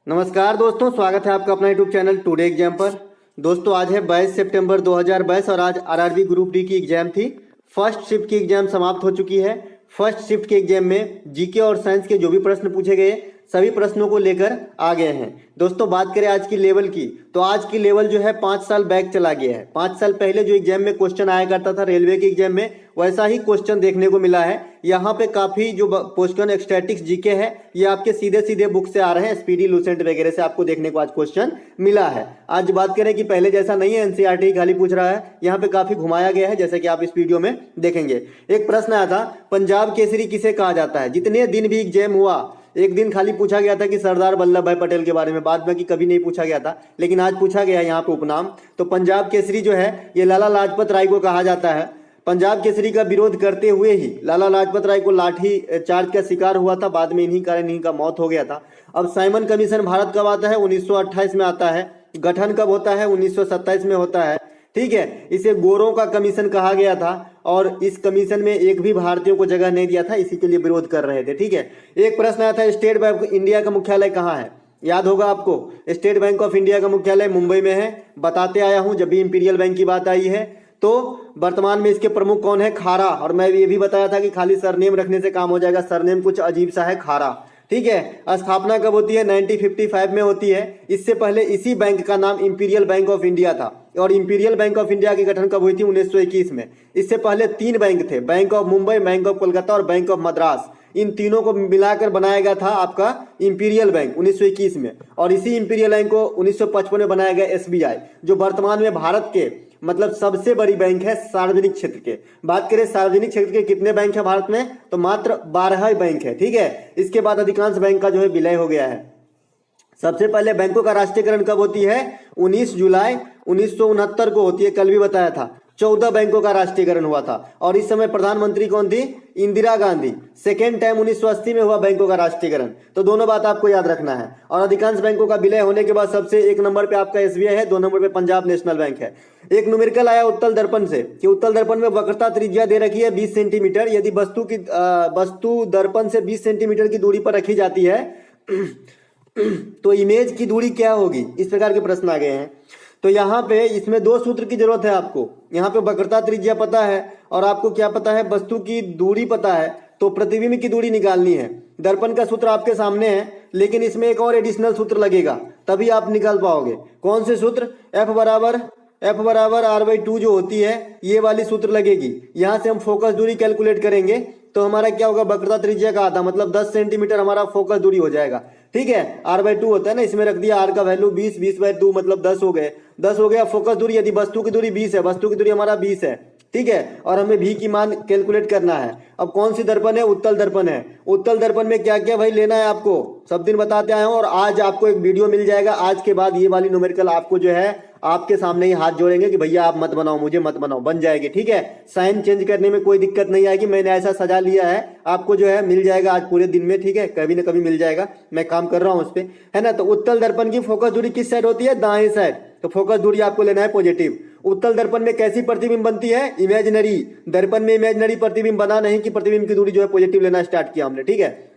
नमस्कार दोस्तों, स्वागत है आपका अपना यूट्यूब चैनल टुडे एग्जाम पर। दोस्तों आज है 22 सितंबर 2022 और आज आरआरबी ग्रुप डी की एग्जाम थी। फर्स्ट शिफ्ट की एग्जाम समाप्त हो चुकी है। फर्स्ट शिफ्ट के एग्जाम में जीके और साइंस के जो भी प्रश्न पूछे गए सभी प्रश्नों को लेकर आ गए हैं। दोस्तों बात करें आज की लेवल की, तो आज की लेवल जो है 5 साल बैक चला गया है। 5 साल पहले जो एग्जाम में क्वेश्चन आया करता था रेलवे के एग्जाम में, वैसा ही क्वेश्चन देखने को मिला है। यहाँ पे काफी जो क्वेश्चन स्टैटिक्स जीके है ये आपके सीधे सीधे बुक से आ रहे हैं, स्पीडी लूसेंट वगैरह से आपको देखने को आज क्वेश्चन मिला है। आज बात करें कि पहले जैसा नहीं है एनसीईआरटी खाली पूछ रहा है, यहाँ पे काफी घुमाया गया है जैसे कि आप इस वीडियो में देखेंगे। एक प्रश्न आया था, पंजाब केसरी किसे कहा जाता है। जितने दिन भी एग्जाम हुआ एक दिन खाली पूछा गया था कि सरदार वल्लभ भाई पटेल के बारे में, बाद में कि कभी नहीं पूछा गया था, लेकिन आज पूछा गया यहाँ पे उपनाम। तो पंजाब केसरी जो है ये लाला लाजपत राय को कहा जाता है। पंजाब केसरी का विरोध करते हुए ही लाला लाजपत राय को लाठी चार्ज का शिकार हुआ था, बाद में इन्हीं कारण इनका मौत हो गया था। अब साइमन कमीशन भारत कब आता है, 1928 में आता है। गठन कब होता है, 1927 में होता है। ठीक है, इसे गोरों का कमीशन कहा गया था और इस कमीशन में एक भी भारतीयों को जगह नहीं दिया था, इसी के लिए विरोध कर रहे थे। ठीक है, एक प्रश्न आया था, स्टेट बैंक इंडिया का मुख्यालय कहाँ है। याद होगा आपको, स्टेट बैंक ऑफ इंडिया का मुख्यालय मुंबई में है। बताते आया हूं जब भी इंपीरियल बैंक की बात आई है। तो वर्तमान में इसके प्रमुख कौन है, खारा। और मैं ये भी बताया था कि खाली सरनेम रखने से काम हो जाएगा, सरनेम कुछ अजीब सा है, खारा। ठीक है, स्थापना कब होती है, 1955 में होती है। इससे पहले इसी बैंक का नाम इंपीरियल बैंक ऑफ इंडिया था और इंपीरियल बैंक ऑफ इंडिया की गठन कब हुई थी, 1921 में। इससे पहले 3 बैंक थे, bank of Mumbai, bank of Kolkata और बैंक ऑफ मद्रास। इन तीनों को मिलाकर बनाया गया था आपका इंपीरियल बैंक 1921 में। और इसी इंपीरियल बैंक को 1955 में बनाया गया एसबीआई, जो वर्तमान में भारत के मतलब सबसे बड़ी बैंक है सार्वजनिक क्षेत्र के। बात करें सार्वजनिक क्षेत्र के कितने बैंक है भारत में, तो मात्र 12 बैंक है। ठीक है, इसके बाद अधिकांश बैंक का जो है विलय हो गया है। सबसे पहले बैंकों का राष्ट्रीयकरण कब होती है, 19 जुलाई 1969 को होती है। कल भी बताया था 14 बैंकों का राष्ट्रीयकरण हुआ था और इस समय प्रधानमंत्री कौन थी, इंदिरा गांधी। सेकेंड टाइम 1980 में हुआ बैंकों का राष्ट्रीयकरण। तो दोनों बात आपको याद रखना है। और अधिकांश बैंकों का विलय होने के बाद सबसे 1 नंबर पे आपका एसबीआई है, 2 नंबर पे पंजाब नेशनल बैंक है। एक न्यूमेरिकल आया उत्तल दर्पण से कि उत्तल दर्पण में वक्रता त्रिज्या दे रखी है 20 सेंटीमीटर। यदि वस्तु दर्पण से 20 सेंटीमीटर की दूरी पर रखी जाती है तो इमेज की दूरी क्या होगी, इस प्रकार के प्रश्न आ गए हैं। तो यहाँ पे इसमें 2 सूत्र की जरूरत है आपको। यहाँ पे वक्रता त्रिज्या पता है और आपको क्या पता है, वस्तु की दूरी पता है, तो प्रतिबिंब की दूरी निकालनी है। दर्पण का सूत्र आपके सामने है, लेकिन इसमें एक और एडिशनल सूत्र लगेगा, तभी आप निकाल पाओगे। कौन से सूत्र, F बराबर R/2 जो होती है ये वाली सूत्र लगेगी। यहाँ से हम फोकस दूरी कैलकुलेट करेंगे तो हमारा क्या होगा, वक्रता त्रिज्या का आधा मतलब 10 सेंटीमीटर हमारा फोकस दूरी हो जाएगा। ठीक है, R/2 होता है ना, इसमें रख दिया R का वैल्यू 20/2 मतलब 10 हो गए। 10 हो गया फोकस दूरी। यदि वस्तु की दूरी 20 है, वस्तु की दूरी हमारा 20 है। ठीक है, और हमें भी की मान कैलकुलेट करना है। अब कौन सी दर्पण है, उत्तल दर्पण है। उत्तल दर्पण में क्या क्या भाई लेना है आपको, सब दिन बताते आए हूं और आज आपको एक वीडियो मिल जाएगा। आज के बाद ये वाली न्यूमेरिकल आपको जो है आपके सामने ही हाथ जोड़ेंगे कि भैया आप मत बनाओ, मुझे मत बनाओ, बन जाएगी। ठीक है, साइन चेंज करने में कोई दिक्कत नहीं आएगी, मैंने ऐसा सजा लिया है, आपको जो है मिल जाएगा आज पूरे दिन में। ठीक है, कभी ना कभी मिल जाएगा, मैं काम कर रहा हूं उस पर, है ना। तो उत्तल दर्पण की फोकस दूरी किस साइड होती है, दाएं साइड। तो फोकस दूरी आपको लेना है पॉजिटिव। उत्तल दर्पण में कैसी प्रतिबिंब बनती है, इमेजिनरी। दर्पण में इमेजिनरी प्रतिबिंब बना नहीं कि प्रतिबिंब की दूरी जो है पॉजिटिव लेना स्टार्ट किया हमने। ठीक है,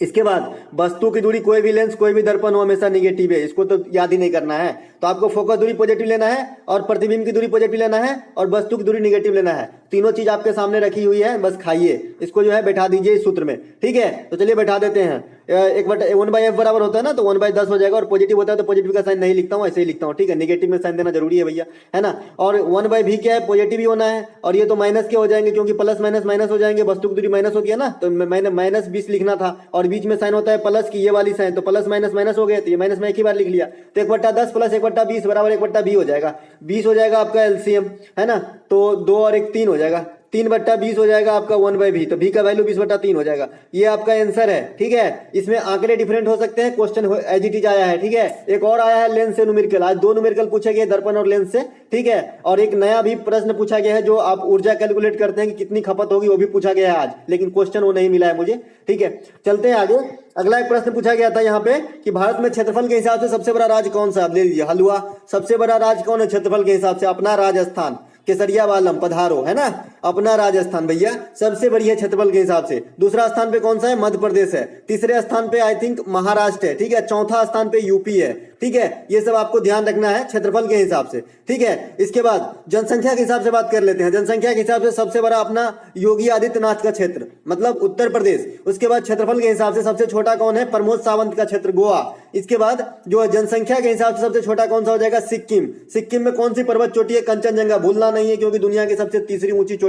इसके बाद वस्तु की दूरी, कोई भी लेंस कोई भी दर्पण हो हमेशा निगेटिव है, इसको तो याद ही नहीं करना है। तो आपको फोकस दूरी पॉजिटिव लेना है और प्रतिबिंब की दूरी पॉजिटिव लेना है और वस्तु की दूरी निगेटिव लेना है। तीनों चीज आपके सामने रखी हुई है, बस खाइए इसको, जो है बैठा दीजिए इस सूत्र में। ठीक है, तो चलिए बैठा देते हैं। 1/f बराबर होता है ना, तो 1/10 हो जाएगा और पॉजिटिव होता है तो पॉजिटिव का साइन नहीं लिखता हूँ, ऐसे ही लिखता हूँ। ठीक है, निगेटिव में साइन देना जरूरी है भैया, है ना। और 1/v क्या है, पॉजिटिव ही होना है। और ये तो माइनस के हो जाएंगे क्योंकि प्लस माइनस माइनस हो जाएंगे, वस्तु की दूरी माइनस होती है ना, तो मैंने -20 लिखना था और बीच में साइन होता है प्लस की, ये वाली साइन, तो प्लस माइनस माइनस हो गए, तो ये माइनस में एक ही बार लिख लिया। तो 1/10 प्लस 1/20 बराबर 1/20 हो जाएगा। 20 हो जाएगा आपका एलसीएम, है ना। तो 2 और 1 3 हो जाएगा, 3/20 हो जाएगा आपका 1/v, तो v का वैल्यू 20/3 हो जाएगा। ये आपका आंसर है। ठीक है, इसमें आंकड़े डिफरेंट हो सकते हैं, क्वेश्चन एज इट इज आया है। ठीक है, एक और आया है लेंस से न्यूमेरिकल। आज 2 न्यूमेरिकल पूछे गए, दर्पण और लेंस से। ठीक है, और एक नया भी प्रश्न पूछा गया है जो आप ऊर्जा कैलकुलेट करते हैं कि कितनी खपत होगी, वो भी पूछा गया है आज, लेकिन क्वेश्चन वो नहीं मिला है मुझे। ठीक है, चलते हैं आगे। अगला एक प्रश्न पूछा गया था यहाँ पे कि भारत में क्षेत्रफल के हिसाब से सबसे बड़ा राज्य कौन सा, आप ले लीजिए हलवा। सबसे बड़ा राज्य कौन है क्षेत्रफल के हिसाब से, अपना राजस्थान। केसरिया वालम पधारो, है ना। अपना राजस्थान भैया सबसे बड़ी है क्षेत्रफल के हिसाब से। दूसरा स्थान पे कौन सा है? मध्य प्रदेश है। तीसरे स्थान पे आई थिंक महाराष्ट्र है, ठीक है। चौथा स्थान पे यूपी है, ठीक है। ये सब आपको ध्यान रखना है क्षेत्रफल के हिसाब से, ठीक है। इसके बाद जनसंख्या के हिसाब से बात कर लेते हैं। जनसंख्या के हिसाब से सबसे बड़ा अपना योगी आदित्यनाथ का क्षेत्र, मतलब उत्तर प्रदेश। उसके बाद क्षेत्रफल के हिसाब से सबसे छोटा कौन है? प्रमोद सावंत का क्षेत्र, गोवा। इसके बाद जो जनसंख्या के हिसाब से सबसे छोटा कौन सा हो जाएगा? सिक्किम। सिक्किम में कौन सी पर्वत चोटी है? कंचनजंगा। भूलना नहीं है, क्योंकि दुनिया की सबसे तीसरी ऊंची चोटी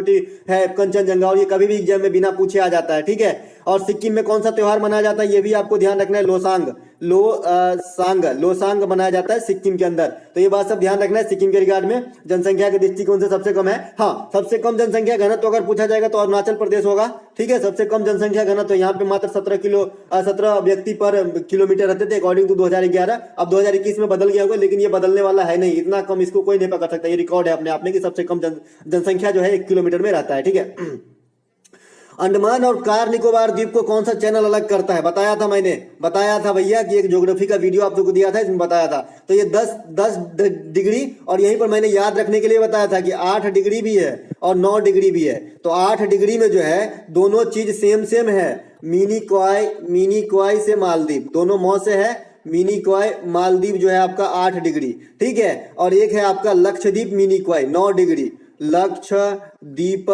है कंचनजंगा, और ये कभी भी एग्जाम में बिना पूछे आ जाता है, ठीक है। और सिक्किम में कौन सा त्योहार मनाया जाता है? ये भी आपको ध्यान रखना है। लोसांग मनाया जाता है सिक्किम के अंदर। तो ये बात सब ध्यान रखना है। सिक्किम के रिगार्ड में जनसंख्या के दृष्टिकोण से सबसे कम है। हाँ, सबसे कम जनसंख्या घनत्व अगर पूछा जाएगा तो अरुणाचल प्रदेश होगा, ठीक है। सबसे कम जनसंख्या घनत्व यहाँ पे मात्र 17 व्यक्ति पर किलोमीटर रहते थे अकॉर्डिंग टू 2011। अब 2021 में बदल गया होगा, लेकिन ये बदलने वाला है नहीं। इतना कम इसको कोई नहीं पकड़ सकता। ये रिकॉर्ड है अपने आप में कि सबसे कम जनसंख्या जो है 1 किलोमीटर में रहता है, ठीक है। अंडमान और कार निकोबार द्वीप को कौन सा चैनल अलग करता है? बताया था, मैंने बताया था भैया कि एक ज्योग्राफी का वीडियो आप लोगों को दिया था, इसमें बताया था। तो ये 10 डिग्री, और यहीं पर मैंने याद रखने के लिए बताया था कि 8 डिग्री भी है और 9 डिग्री भी है। तो 8 डिग्री में जो है दोनों चीज सेम है। मिनी क्वाई से मालदीव, दोनों मौ से है। मिनी क्वाई मालदीव जो है आपका 8 डिग्री, ठीक है। और एक है आपका लक्षद्वीप मिनी क्वाई 9 डिग्री। लक्षद्वीप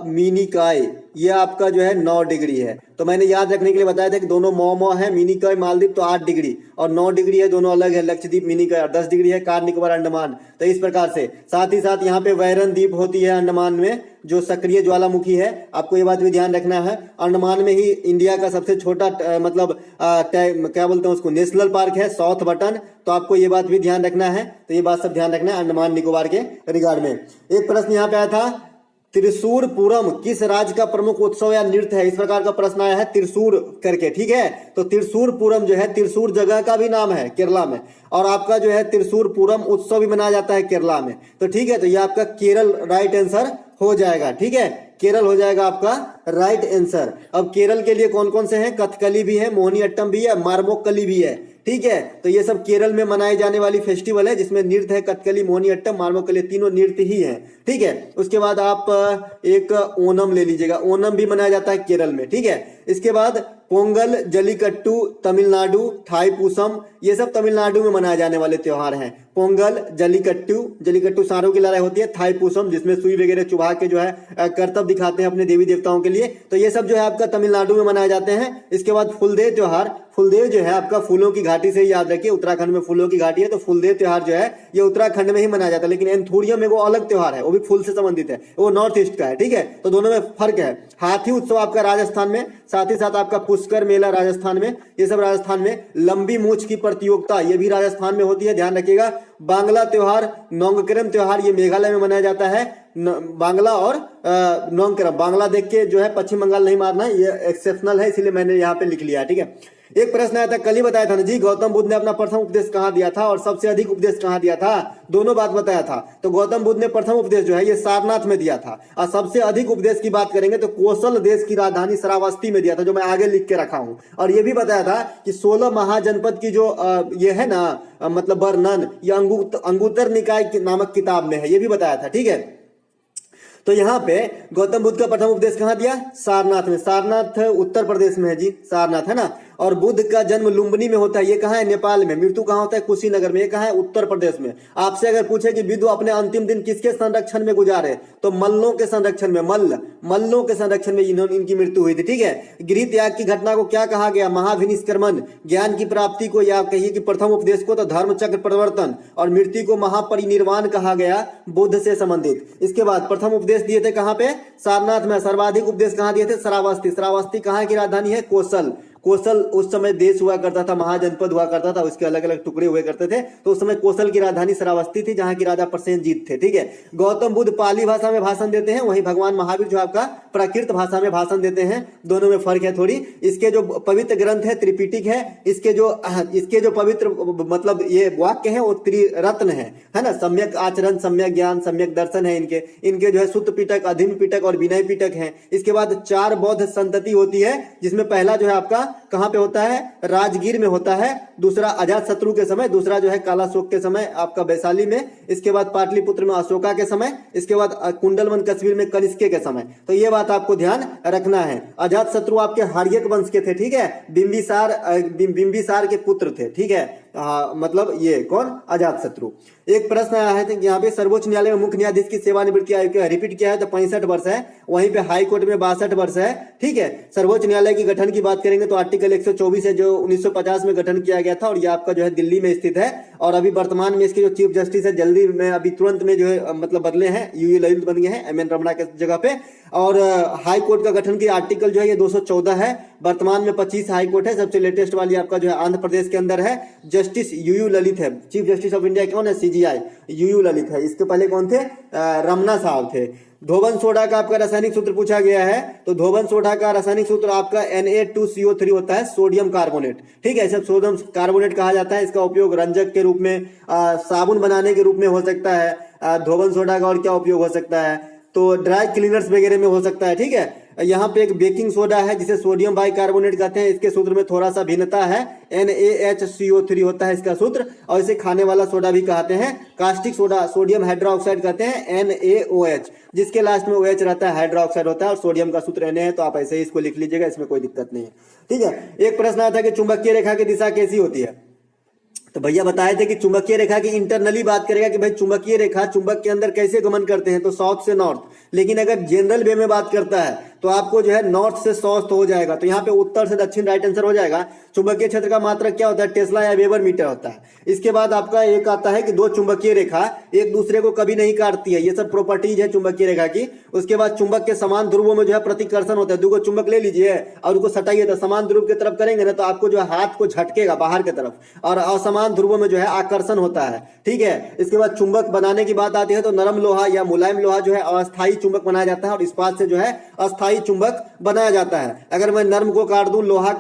मिनिकॉय ये आपका जो है 9 डिग्री है। तो मैंने याद रखने के लिए बताया था कि दोनों मौ है। मिनिकॉय मालदीव तो 8 डिग्री और 9 डिग्री है, दोनों अलग है। लक्षद्वीप मिनिकॉय और 10 डिग्री है। कार निकोबार अंडमान। तो इस प्रकार से साथ ही साथ यहाँ पे वैरन द्वीप होती है अंडमान में, जो सक्रिय ज्वालामुखी है। आपको ये बात भी ध्यान रखना है। अंडमान में ही इंडिया का सबसे छोटा मतलब क्या बोलते हैं उसको, नेशनल पार्क है, साउथ बटन। तो आपको ये बात भी ध्यान रखना है। तो ये बात सब ध्यान रखना है अंडमान निकोबार के रिगार्ड में। एक प्रश्न यहाँ पे आया था, त्रिशूर पूरम किस राज्य का प्रमुख उत्सव या नृत्य है? इस प्रकार का प्रश्न आया है त्रिशूर करके, ठीक है। तो त्रिशूर पूरम जो है, त्रिशूर जगह का भी नाम है केरला में, और आपका जो है त्रिशूर पूरम उत्सव भी मनाया जाता है केरला में। तो ठीक है, तो ये आपका केरल राइट आंसर हो जाएगा, ठीक है। केरल हो जाएगा आपका राइट आंसर। अब केरल के लिए कौन कौन से हैं? कथकली भी है, मोहिनी अट्टम भी है, मारमोक्कली भी है, ठीक है। तो ये सब केरल में मनाई जाने वाली फेस्टिवल है, जिसमें नृत्य है कथकली, मोहिनी अट्टम, मारमोक्कली, तीनों नृत्य ही है, ठीक है। उसके बाद आप एक ओनम ले लीजिएगा, ओनम भी मनाया जाता है केरल में, ठीक है। इसके बाद पोंगल, जलीकट्टू तमिलनाडु, थाईपुसम, ये सब तमिलनाडु में मनाए जाने वाले त्योहार हैं। पोंगल, जलीकट्टू सांडों की लड़ाई होती है। थाईपुसम जिसमें सुई वगैरह चुभा के जो है करतब दिखाते हैं अपने देवी देवताओं के लिए। तो ये सब जो है आपका तमिलनाडु में मनाए जाते हैं। इसके बाद फुलदेव त्योहार, फुलदेव जो है आपका फूलों की घाटी से, याद रखिए उत्तराखंड में फूलों की घाटी है, तो फुलदेव त्योहार जो है ये उत्तराखंड में ही मनाया जाता है। लेकिन एंथुरियम में वो अलग त्योहार है, वो भी फूल से संबंधित है, वो नॉर्थ ईस्ट का है, ठीक है। तो दोनों में फर्क है। हाथी उत्सव आपका राजस्थान में, साथ ही साथ आपका पुष्कर मेला राजस्थान में, ये सब राजस्थान में। लंबी मूछ की प्रतियोगिता ये भी राजस्थान में होती है, ध्यान रखिएगा। बांग्ला त्योहार, नोंगक्रम त्योहार, ये मेघालय में मनाया जाता है। बांग्ला और नोंगक्रम, बांग्ला देख के जो है पश्चिम बंगाल नहीं मारना, ये एक्सेप्शनल है, इसलिए मैंने यहाँ पे लिख लिया, ठीक है। एक प्रश्न आया था, कल ही बताया था ना जी, गौतम बुद्ध ने अपना प्रथम उपदेश कहाँ दिया था और सबसे अधिक उपदेश कहाँ दिया था? दोनों बात बताया था। तो गौतम बुद्ध ने प्रथम उपदेश जो है ये सारनाथ में दिया था, और सबसे अधिक उपदेश की बात करेंगे तो कोसल देश की राजधानी श्रावस्ती में दिया था, जो मैं आगे लिख के रखा हूं। और ये भी बताया था कि 16 महाजनपद की जो ये है ना मतलब वर्णन, ये अंगुत्तर निकाय नामक किताब में है, ये भी बताया था, ठीक है। तो यहाँ पे गौतम बुद्ध का प्रथम उपदेश कहाँ दिया? सारनाथ में। सारनाथ उत्तर प्रदेश में है जी, सारनाथ, है ना। और बुद्ध का जन्म लुम्बिनी में होता है, ये कहाँ है? नेपाल में। मृत्यु कहाँ होता है? कुशीनगर में, ये कहाँ है? उत्तर प्रदेश में। आपसे अगर पूछे कि विदु अपने अंतिम दिन किसके संरक्षण में गुजारे, तो मल्लों के संरक्षण में, मल्लों के संरक्षण में इनकी मृत्यु हुई थी, ठीक है। गृह त्याग की घटना को क्या कहा गया? महाविनिष्क्रमण। ज्ञान की प्राप्ति को, या कहिए कि प्रथम उपदेश को तो धर्म चक्र परिवर्तन, और मृत्यु को महापरिनिर्वाण कहा गया, बुद्ध से संबंधित। इसके बाद प्रथम उपदेश दिए थे कहाँ पे? सारनाथ में। सर्वाधिक उपदेश कहाँ दिए थे? श्रावस्ती। श्रावस्ती कहाँ की राजधानी है? कोसल। कोसल उस समय देश हुआ करता था, महाजनपद हुआ करता था, उसके अलग अलग टुकड़े हुए करते थे। तो उस समय कोसल की राजधानी श्रावस्ती थी, जहां की राजा प्रसेनजीत थे, ठीक है। गौतम बुद्ध पाली भाषा में भाषण देते हैं, वहीं भगवान महावीर जो आपका प्राकृत भाषा में भाषण देते हैं। दोनों में फर्क है थोड़ी। इसके जो पवित्र ग्रंथ है त्रिपिटक है, इसके जो पवित्र मतलब ये वाक्य है वो त्रिरत्न है ना। सम्यक आचरण, सम्यक ज्ञान, सम्यक दर्शन है इनके जो है सुत्त पिटक, अधीन पिटक और विनय पिटक है। इसके बाद 4 बौद्ध संतति होती है, जिसमें पहला जो है आपका कहाँ पे होता है, राजगीर में होता है, दूसरा अजातशत्रु के समय, दूसरा जो है कालाशोक के समय आपका वैशाली में, इसके बाद पाटलिपुत्र में अशोका के समय, इसके बाद कुंडलवन कश्मीर में कनिष्क के समय। तो ये बात आपको ध्यान रखना है। अजातशत्रु आपके हार्यक वंश के थे, ठीक है, बिंबिसार के पुत्र थे, ठीक है। मतलब ये कौन, अजातशत्रु। एक प्रश्न आया है यहाँ पे, सर्वोच्च न्यायालय में मुख्य न्यायाधीश की सेवानिवृत्ति आयु क्या रिपीट किया है तो 65 वर्ष है, वहीं पे हाई कोर्ट में 62 वर्ष है, ठीक है। सर्वोच्च न्यायालय की गठन की बात करेंगे तो आर्टिकल 124 है जो 1950 में गठन किया गया था, और ये आपका जो है दिल्ली में स्थित है। और अभी वर्तमान में इसके जो चीफ जस्टिस है जल्दी में अभी तुरंत में जो है मतलब बदले हैं, यूयू ललित बन गए हैं एम एन रमणा के जगह पे। और हाई कोर्ट का गठन की आर्टिकल जो है ये 214 है। वर्तमान में 25 हाई कोर्ट है, सबसे लेटेस्ट वाली आपका जो है आंध्र प्रदेश के अंदर है, जस्टिस यूयू ललित है। चीफ जस्टिस ऑफ इंडिया कौन है, सीजीआई यूयू ललित है। इसके पहले कौन थे, रमना साहब थे। धोबन सोडा का आपका रासायनिक सूत्र पूछा गया है, तो धोबन सोडा का रासायनिक सूत्र आपका Na2CO3 होता है, सोडियम कार्बोनेट, ठीक है, सब सोडियम कार्बोनेट कहा जाता है। इसका उपयोग रंजक के रूप में, साबुन बनाने के रूप में हो सकता है। धोबन सोडा का और क्या उपयोग हो सकता है, तो ड्राई क्लीनर्स वगैरह में हो सकता है, ठीक है। यहाँ पे एक बेकिंग सोडा है जिसे सोडियम बाइकार्बोनेट कहते हैं, इसके सूत्र में थोड़ा सा भिन्नता है, NaHCO3 होता है इसका सूत्र, और इसे खाने वाला सोडा भी कहते हैं। कास्टिक सोडा सोडियम हाइड्रोक्साइड कहते हैं, NaOH, जिसके लास्ट में OH रहता है, हाइड्रोक्साइड होता है, और सोडियम का सूत्र Na है, तो आप ऐसे ही इसको लिख लीजिएगा, इसमें कोई दिक्कत नहीं है, ठीक है। एक प्रश्न आता है कि चुंबकीय रेखा की दिशा कैसी होती है, तो भैया बताए थे कि चुंबकीय रेखा की इंटरनली बात करेगा कि भाई चुंबकीय रेखा चुंबक के अंदर कैसे गमन करते हैं, तो साउथ से नॉर्थ। लेकिन अगर जनरल वे में बात करता है तो आपको जो है नॉर्थ से साउथ हो जाएगा, तो यहाँ पे उत्तर से दक्षिण राइट आंसर हो जाएगा। चुंबकीय क्षेत्र का मात्रक क्या होता है, टेस्ला या वेबर मीटर होता है। इसके बाद आपका एक आता है कि दो चुंबकीय रेखा एक दूसरे को कभी नहीं काटती है, ये सब प्रॉपर्टीज है चुंबकीय रेखा की। उसके बाद चुंबक के समान ध्रुवों में जो है प्रतिकर्षण होता है। दो चुंबक ले लीजिए और उसको सटाइए, तो समान ध्रुव की तरफ करेंगे ना तो आपको जो है हाथ को झटकेगा बाहर की तरफ, और असमान ध्रुवों में जो है आकर्षण होता है, ठीक है। इसके बाद चुंबक बनाने की बात आती है तो नरम लोहा या मुलायम लोहा जो है अस्थायी चुंबक बनाया जाता है, और इस्पात से जो है अस्थायी चुंबक बनाया जाता है। अगर मैं नर्म को काट दूं, लोहा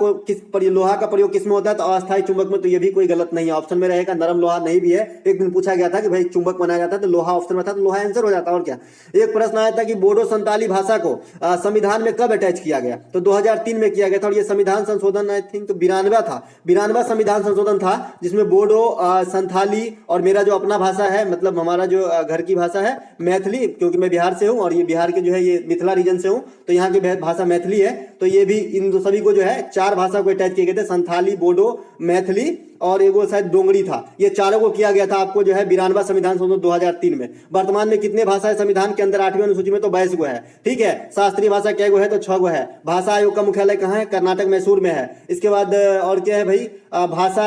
का प्रयोग किसमें होता है, तो अस्थायी चुंबक में, तो ये भी कोई गलत नहीं है, ऑप्शन में रहेगा। नरम लोहा नहीं भी है, एक दिन पूछा गया था कि भाई चुंबक बनाया जाता है तो लोहा ऑप्शन में था, तो लोहा आंसर हो जाता है, और क्या। एक प्रश्न आया था कि बोडो संताली भाषा को संविधान में कब अटैच किया गया, तो 2003 में किया गया था। और ये संविधान संशोधन आई थिंक 92 था, 92 संविधान संशोधन था, जिसमें बोडो, संथाली और मेरा जो अपना भाषा है, मतलब हमारा जो घर की भाषा है मैथिली, क्योंकि मैं बिहार से हूं और ये बिहार के जो है ये मिथिला रीजन से हूं, तो यहाँ की भाषा मैथिली है। तो ये भी इन सभी को जो है 4 भाषा को अटैच किए गए थे, संथाली, बोडो, मैथिली और एक वो शायद डोंगरी था। ये चारों को किया गया था आपको जो है 92 संविधान संशोधन 2003 में। वर्तमान में कितने भाषाएं संविधान के अंदर 8वीं अनुसूची में, तो 22 गो है, ठीक है। शास्त्रीय भाषा क्या गो है, तो 6 गो है। भाषा आयोग का मुख्यालय कहाँ है, कर्नाटक मैसूर में है। इसके बाद और क्या है भाई, भाषा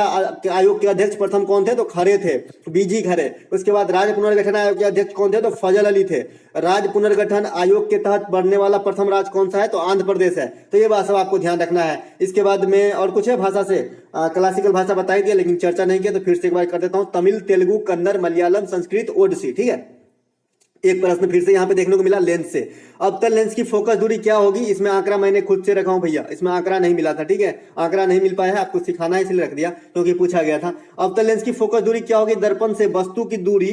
आयोग के अध्यक्ष प्रथम कौन थे, तो खरे थे, बीजी खरे। उसके बाद राज्य पुनर्गठन आयोग के अध्यक्ष कौन थे, तो फजल अली थे। राज्य पुनर्गठन आयोग के तहत बढ़ने वाला प्रथम राज्य कौन सा है, तो आंध्र प्रदेश है। तो ये बात सब आपको ध्यान रखना है। इसके बाद में और कुछ है भाषा से, क्लासिकल भाषा बताई दिया लेकिन चर्चा नहीं किया, तो फिर से एक बार कर देता हूं। तमिल, तेलुगु, कन्नड़, मलयालम, संस्कृत, ओडिसी, ठीक है। एक प्रश्न फिर से यहाँ पे देखने को मिला लेंस से। अवतल लेंस की फोकस दूरी क्या होगी, इसमें आंकड़ा मैंने खुद से रखा हूं भैया, इसमें आंकड़ा नहीं मिला था, ठीक है। आंकड़ा नहीं मिल पाया है, आपको सिखाना है इसलिए रख दिया क्योंकि पूछा गया था। अवतल लेंस की फोकस दूरी क्या होगी, दर्पण से वस्तु की दूरी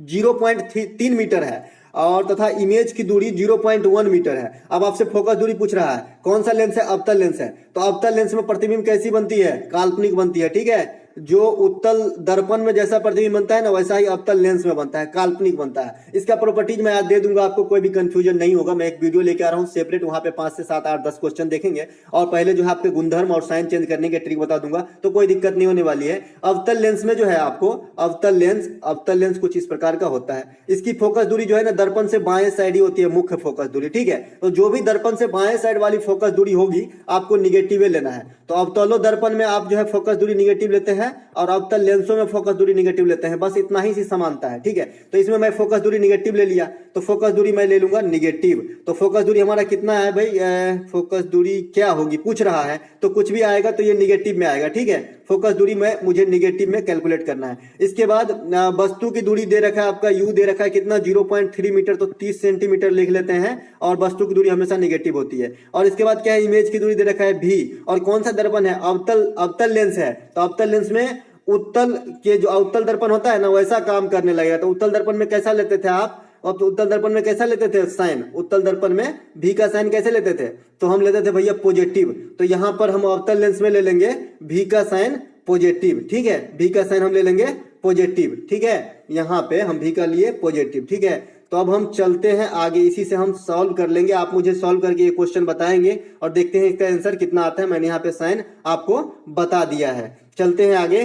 0.3 मीटर है, और तथा इमेज की दूरी 0.1 मीटर है। अब आपसे फोकस दूरी पूछ रहा है, कौन सा लेंस है, अवतल लेंस है। तो अवतल लेंस में प्रतिबिंब कैसी बनती है, काल्पनिक बनती है, ठीक है। जो उत्तल दर्पण में जैसा प्रतिबिंब बनता है ना, वैसा ही अवतल लेंस में बनता है, काल्पनिक बनता है। इसका प्रॉपर्टीज मैं आज दे दूंगा, आपको कोई भी कंफ्यूजन नहीं होगा। मैं एक वीडियो लेके आ रहा हूँ सेपरेट, वहां पे 5 से 7, 8, 10 क्वेश्चन देखेंगे, और पहले जो है आपके गुणधर्म और साइन चेंज करने के ट्रिक बता दूंगा, तो कोई दिक्कत नहीं होने वाली है। अवतल लेंस में जो है आपको अवतल लेंस कुछ इस प्रकार का होता है। इसकी फोकस दूरी जो है ना, दर्पण से बाएं साइड ही होती है, मुख्य फोकस दूरी, ठीक है। तो जो भी दर्पण से बाएं साइड वाली फोकस दूरी होगी आपको निगेटिव लेना है। तो अवतलो दर्पण में आप जो है फोकस दूरी निगेटिव लेते हैं, और अवतल लेंसों में फोकस दूरी निगेटिव लेते हैं, बस इतना ही सी समानता है, ठीक है। तो इसमें मैं फोकस दूरी निगेटिव ले लिया, तो फोकस दूरी मैं ले लूंगा निगेटिव। तो फोकस दूरी हमारा कितना है भाई, फोकस दूरी क्या होगी पूछ रहा है, तो कुछ भी आएगा तो ये निगेटिव में आएगा, ठीक है। फोकस दूरी में मुझे निगेटिव में कैलकुलेट करना है। इसके बाद वस्तु की दूरी दे रखा है आपका, यू दे रखा है कितना, 0.3 मीटर, तो 30 सेंटीमीटर लिख लेते हैं, और वस्तु की दूरी हमेशा निगेटिव होती है। और इसके बाद क्या है, इमेज की दूरी दे रखा है भी, और कौन सा दर्पण है, अवतल लेंस है। तो अवतल लेंस में उत्तल के जो अवतल दर्पण होता है ना, वैसा काम करने लगेगा। तो उत्तल दर्पण में कैसा लेते थे आप, और तो उत्तल दर्पण में कैसा लेते थे साइन, उत्तल दर्पण में भी का साइन कैसे लेते थे, तो हम लेते थे भैया पॉजिटिव। तो यहाँ पर हम अवतल लेंस में ले लेंगे भी का साइन पॉजिटिव, ठीक है, भी का साइन हम ले लेंगे पॉजिटिव, ठीक है, यहाँ पे हम भी का लिए पॉजिटिव, ठीक है। तो अब हम चलते हैं आगे, इसी से हम सॉल्व कर लेंगे। आप मुझे सॉल्व करके ये क्वेश्चन बताएंगे और देखते हैं इसका आंसर कितना आता है। मैंने यहाँ पे साइन आपको बता दिया है। चलते हैं आगे,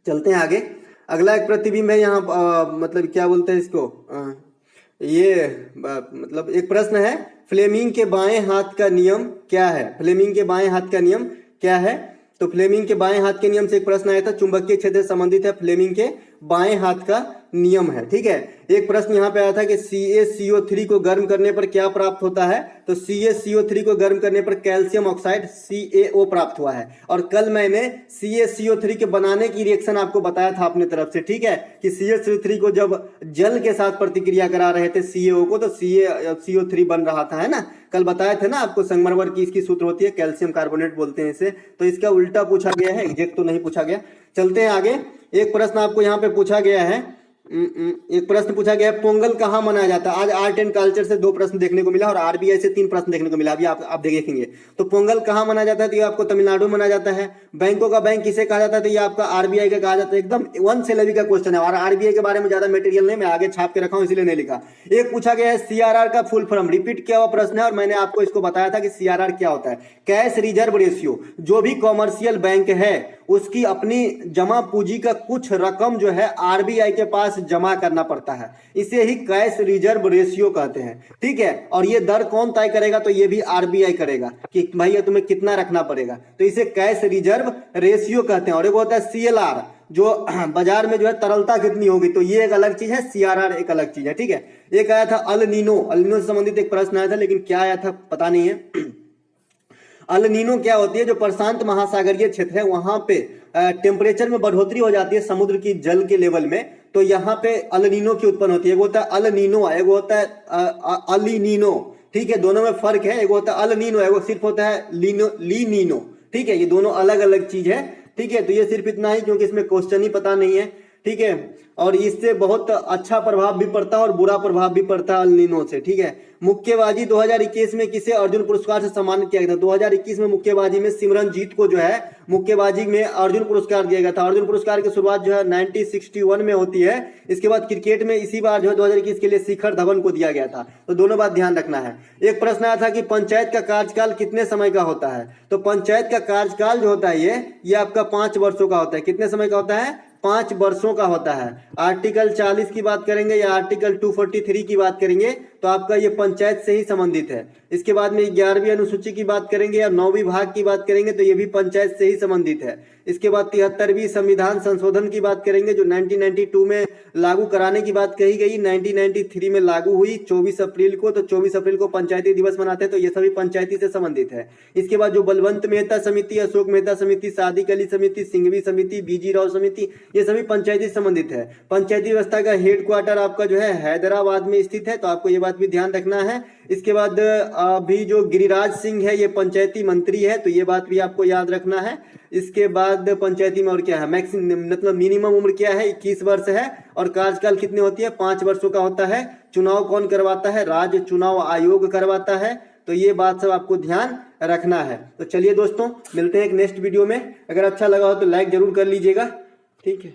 चलते हैं आगे। अगला एक प्रतिबिंब है यहाँ, मतलब क्या बोलते हैं इसको, मतलब एक प्रश्न है, फ्लेमिंग के बाएं हाथ का नियम क्या है, फ्लेमिंग के बाएं हाथ का नियम क्या है। तो फ्लेमिंग के बाएं हाथ के नियम से एक प्रश्न आया था, चुंबकीय क्षेत्र से संबंधित है, फ्लेमिंग के बाएं हाथ का नियम है, ठीक है। एक प्रश्न यहाँ पे आया था कि CaCO3 को गर्म करने पर क्या प्राप्त होता है, तो CaCO3 को गर्म करने पर कैल्शियम ऑक्साइड CaO प्राप्त हुआ है। और कल मैंने CaCO3 के बनाने की रिएक्शन आपको बताया था अपनी तरफ से, ठीक है, कि CaCO3 को जब जल के साथ प्रतिक्रिया करा रहे थे CaO को, तो CaCO3 बन रहा था, है ना, कल बताए थे ना आपको। संगमरमर की इसकी सूत्र होती है कैल्शियम कार्बोनेट बोलते हैं इसे। तो इसका उल्टा पूछा गया है, एग्जैक्ट तो नहीं पूछा गया। चलते हैं आगे। एक प्रश्न आपको यहाँ पे पूछा गया है, एक प्रश्न पूछा गया है, पोंगल कहाँ मनाया जाता है। आज आर्ट एंड कल्चर से 2 प्रश्न देखने को मिला और RBI से 3 प्रश्न देखने को मिला, अभी आप देखेंगे। तो पोंगल कहाँ मनाया जाता है, तो ये आपको तमिलनाडु में मनाया जाता है। बैंकों का बैंक किसे कहा जाता है, तो ये आपका RBI का कहा जाता है। एकदम 1 सिलेबी का क्वेश्चन है और RBI के बारे में ज्यादा मटेरियल नहीं, मैं आगे छाप के रखा हूं इसलिए नहीं लिखा। एक पूछा गया है CRR का फुल फॉर्म, रिपीट किया हुआ प्रश्न है और मैंने आपको इसको बताया था कि CRR क्या होता है, कैश रिजर्व रेशियो। जो भी कॉमर्शियल बैंक है उसकी अपनी जमा पूंजी का कुछ रकम जो है RBI के पास जमा करना पड़ता है, इसे ही कैश रिजर्व रेशियो कहते हैं, ठीक है। और ये दर कौन तय करेगा, तो ये भी RBI करेगा कि भैया तुम्हें कितना रखना पड़ेगा, तो इसे कैश रिजर्व रेशियो कहते हैं। और एक होता है CLR, जो बाजार में जो है तरलता कितनी होगी, तो ये एक अलग चीज है, CRR एक अलग चीज है, ठीक है। एक आया था अल नीनो, अल नीनो से संबंधित एक प्रश्न आया था, लेकिन क्या आया था पता नहीं है। अल नीनो क्या होती है, जो प्रशांत महासागरीय क्षेत्र है वहां पे टेम्परेचर में बढ़ोतरी हो जाती है समुद्र की जल के लेवल में, तो यहाँ पे अल नीनो की उत्पन्न होती है। एक होता है अल नीनो, एक होता है अली नीनो, ठीक है, दोनों में फर्क है। एक होता है अल नीनो, एक सिर्फ होता है ली नीनो, ठीक है, ये दोनों अलग अलग चीज है, ठीक है। तो ये सिर्फ इतना ही, क्योंकि इसमें क्वेश्चन ही पता नहीं है, ठीक है। और इससे बहुत अच्छा प्रभाव भी पड़ता है और बुरा प्रभाव भी पड़ता है अल नीनो से, ठीक है। मुक्केबाजी 2021 में किसे अर्जुन पुरस्कार से सम्मानित किया गया था। 2021 में मुक्केबाजी में सिमरनजीत को जो है मुक्केबाजी में अर्जुन पुरस्कार दिया गया था। अर्जुन पुरस्कार की शुरुआत जो है 1961 में होती है। इसके बाद क्रिकेट में इसी बार जो है 2021 के लिए शिखर धवन को दिया गया था। तो दोनों बात ध्यान रखना है। एक प्रश्न आया था कि पंचायत का कार्यकाल कितने समय का होता है, तो पंचायत का कार्यकाल जो होता है ये आपका 5 वर्षों का होता है। कितने समय का होता है, 5 वर्षों का होता है। आर्टिकल 40 की बात करेंगे या आर्टिकल 243 की बात करेंगे तो आपका ये पंचायत से ही संबंधित है। इसके बाद में 11वीं अनुसूची की बात करेंगे या 9वीं भाग की बात करेंगे तो ये भी पंचायत से ही संबंधित है। इसके बाद 73वीं संविधान संशोधन की बात करेंगे जो 1992 में लागू कराने की बात कही गई, 1993 में लागू हुई 24 अप्रैल को। तो 24 अप्रैल को पंचायती दिवस मनाते हैं, तो ये सभी पंचायती से संबंधित है। इसके बाद जो बलवंत मेहता समिति, अशोक मेहता समिति, सादिक अली समिति, सिंघवी समिति, बीजी राव समिति, ये सभी पंचायती संबंधित है। पंचायती व्यवस्था का हेडक्वार्टर आपका जो है हैदराबाद में स्थित है, तो आपको ये बात भी ध्यान रखना है। इसके बाद अभी जो गिरिराज सिंह है ये पंचायती मंत्री है, तो ये बात भी आपको याद रखना है। इसके बाद पंचायती में और क्या है, मैक्सिमम मतलब मिनिमम उम्र क्या है, 21 वर्ष है। और कार्यकाल कितनी होती है, 5 वर्षों का होता है। चुनाव कौन करवाता है, राज्य चुनाव आयोग करवाता है। तो ये बात सब आपको ध्यान रखना है। तो चलिए दोस्तों, मिलते हैं एक नेक्स्ट वीडियो में। अगर अच्छा लगा हो तो लाइक जरूर कर लीजिएगा, ठीक है।